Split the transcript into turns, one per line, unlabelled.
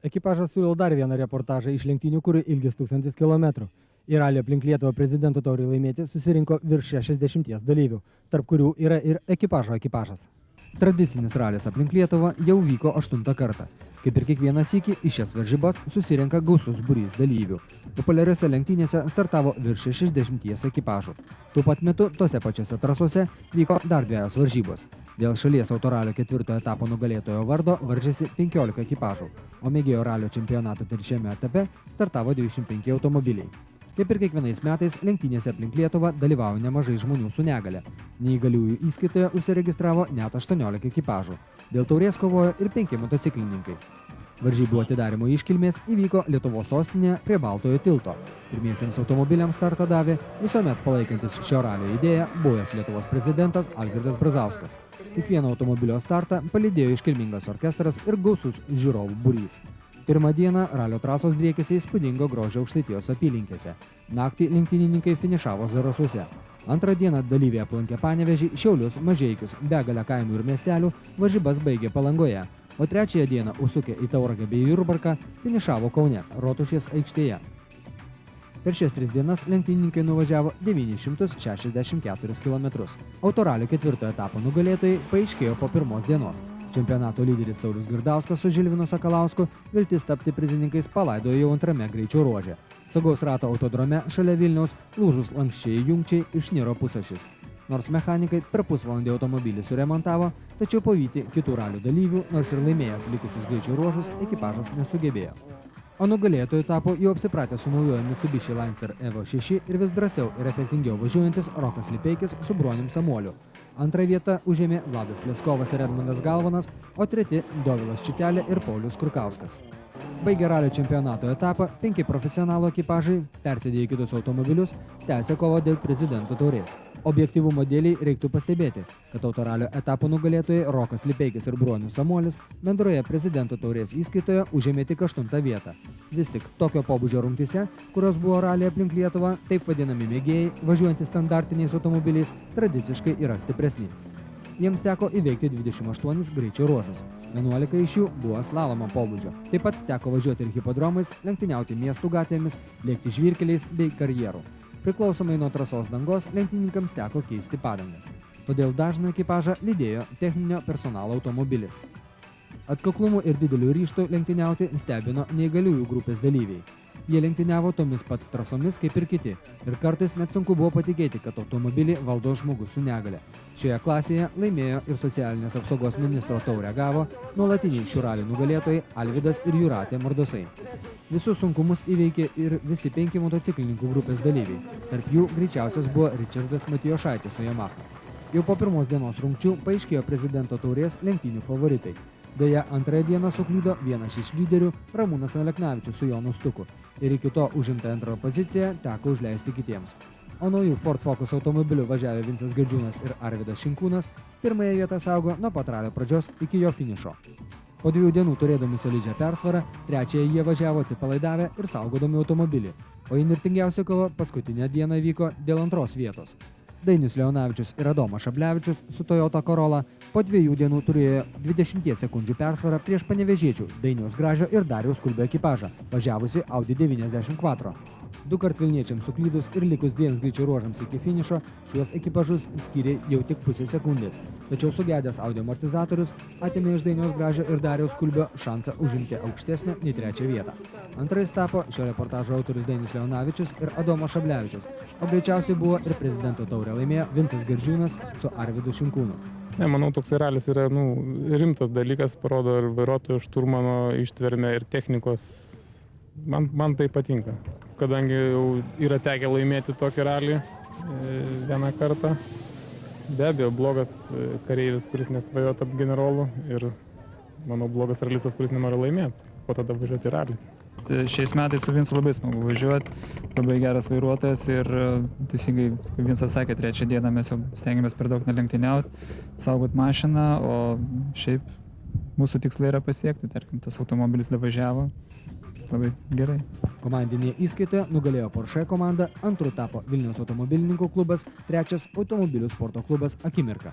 Ekipažas siūlo dar vieną reportažą iš lenktynių, kurių ilgis 1000 km. Į ralį aplink Lietuvą prezidento taurį laimėti susirinko virš 60 dalyvių, tarp kurių yra ir ekipažas. Tradicinis ralis aplink Lietuvą jau vyko 8 kartą. Kaip ir kiekvieną sykį, į šias varžybas susirenka gausus būrys dalyvių. Populiariose lenktynėse startavo virš 60 ekipažų. Tuo pat metu tose pačiose trasose vyko dar 2 varžybos. Dėl šalies autoralio 4 etapo nugalėtojo vardo varžėsi 15 ekipažų, o mėgėjo ralio čempionato 3 etape startavo 25 automobiliai. Kaip ir kiekvienais metais, lenktynėse aplink Lietuvą dalyvauja nemažai žmonių su negale. Neįgaliųjų įskaitoje užsiregistravo net 18 ekipažų. Dėl taurės kovojo ir 5 motociklininkai. Varžybų atidarymo iškilmės įvyko Lietuvos sostinėje prie Baltojo tilto. Pirmiesiems automobiliams startą davė visuomet palaikantis šio ralio idėją buvęs Lietuvos prezidentas Algirdas Brazauskas. Kiekvieno automobilio startą palydėjo iškilmingas orkestras ir gausus žiūrovų būrys. Pirmą dieną ralio trasos driekėsi įspūdingo grožio Aukštaitijos apylinkėse. Naktį lenktynininkai finišavo Zarasuose. Antrą dieną dalyviai aplankė Panevėžį, Šiaulius, Mažeikius, begalę kaimų ir miestelių, varžybas baigė Palangoje, o trečiąją dieną užsukę į Tauragę bei Jurbarką finišavo Kaune, Rotušės aikštėje. Per šias 3 dienas lenktynininkai nuvažiavo 964 km. Autoralio 4 etapo nugalėtojai paaiškėjo po pirmos dienos. Čempionato lyderis Saulius Girdauskas su Žilvinu Sakalausku viltis tapti prizininkais palaidojo jau antrame greičio ruože. Saugaus rato autodrome šalia Vilniaus lūžus lanksčiai jungčiai išniro pusašis. Nors mechanikai per pusvalandį automobilį suremontavo, tačiau pavyti kitų ralių dalyvių, nors ir laimėjęs likusius greičio ruožus, ekipažas nesugebėjo. O nugalėtojų tapo jau apsipratę su naujoju Mitsubishi Lancer Evo 6 ir vis drąsiau ir efektingiau važiuojantis Rokas Lipeikis su Bronium Samuoliu. Antrą vietą užėmė Vladas Pleskovas ir Edmundas Galvanas, o treti Dovilas Čitelė ir Paulius Kurkauskas. Baigę ralio čempionato etapą, 5 profesionalų ekipažai persėdė į kitus automobilius, tęsė kovą dėl prezidento taurės. Objektyvumo dėliai reiktų pastebėti, kad autoralio etapo nugalėtojai Rokas Lipeikis ir Bronius Samuolis bendroje prezidento taurės įskaitoje užėmė tik 8 vietą. Vis tik tokio pobūdžio rungtyse, kurios buvo ralyje aplink Lietuvą, taip vadinami mėgėjai, važiuojantys standartiniais automobiliais, tradiciškai yra stipresni. Jiems teko įveikti 28 greičio ruožus. 11 iš jų buvo slalomo pobūdžio. Taip pat teko važiuoti ir hipodromais, lenktyniauti miestų gatvėmis, lėkti žvyrkeliais bei karjerų. Priklausomai nuo trasos dangos, lenktynininkams teko keisti padangas. Todėl dažną ekipažą lydėjo techninio personalo automobilis. Atkaklumu ir dideliu ryžtu lenktyniauti stebino neįgaliųjų grupės dalyviai. Jie lenktyniavo tomis pat trasomis kaip ir kiti ir kartais net sunku buvo patikėti, kad automobilį valdo žmogus su negale. Šioje klasėje laimėjo ir socialinės apsaugos ministro taurę gavo nuolatiniai šių ralių nugalėtojai Alvydas ir Jūratė Mardosai. Visus sunkumus įveikė ir visi 5 motociklininkų grupės dalyviai. Tarp jų greičiausias buvo Ričardas Matijošaitis su Yamaha. Jau po pirmos dienos rungčių paaiškėjo prezidento taurės lenktynių favoritai. Deja, antrąją dieną suklydo vienas iš lyderių Ramūnas Aleknavičius su Jonu Stuku ir iki to užimtą antrą poziciją teko užleisti kitiems. O naujų Ford Focus automobilių važiavę Vincas Girdžiūnas ir Arvydas Šinkūnas pirmąją vietą saugo nuo pat ralio pradžios iki jo finišo. Po 2 dienų turėdami solidžią persvarą, trečiąją jie važiavo atsipalaidavę ir saugodami automobilį, o įnirtingiausia kova paskutinę dieną vyko dėl antros vietos. Dainius Leonavičius ir Adomas Šablevičius su Toyota Corolla po 2 dienų turėjo 20 sekundžių persvarą prieš panevėžiečių Dainiaus Gražio ir Dariaus Kulbio ekipažą, važiavusi Audi 90 Quattro. 2 kart Vilniečiams suklydus ir likus 2 greičio ruožams iki finišo, šiuos ekipažus skyrė jau tik pusę sekundės. Tačiau sugedęs Audi amortizatorius atėmė iš Dainiaus Gražio ir Dariaus Kulbio šansą užimti aukštesnę nei 3 vietą. Antrais tapo šio reportažo autorius Dainius Leonavičius ir Adomas Šablevičius, o greičiausiai buvo ir prezidento taurę laimėjo Vincas Girdžiūnas su Arvydu Šinkūnu.
Manau, toks ralis yra rimtas dalykas, parodo ir vairuotojo šturmano ištvermę ir technikos. Man tai patinka, kadangi jau yra tekę laimėti tokį ralį vieną kartą. Be abejo, blogas kareivis, kuris nesvajojo tapti generolu ir, manau, blogas ralistas, kuris nenori laimėti, o tada važiuoti į ralį.
Šiais metais su Vincu labai smagu važiuoti, labai geras vairuotojas ir teisingai, kaip Vincas sakė, 3 dieną mes jau stengiamės per daug nelenktyniauti, saugot mašiną, o šiaip mūsų tikslai yra pasiekti, tarkim, tas automobilis davažiavo. Labai gerai.
Komandinėje įskaitoje nugalėjo Porsche komanda, antru tapo Vilniaus automobilininkų klubas, trečias automobilių sporto klubas Akimirka.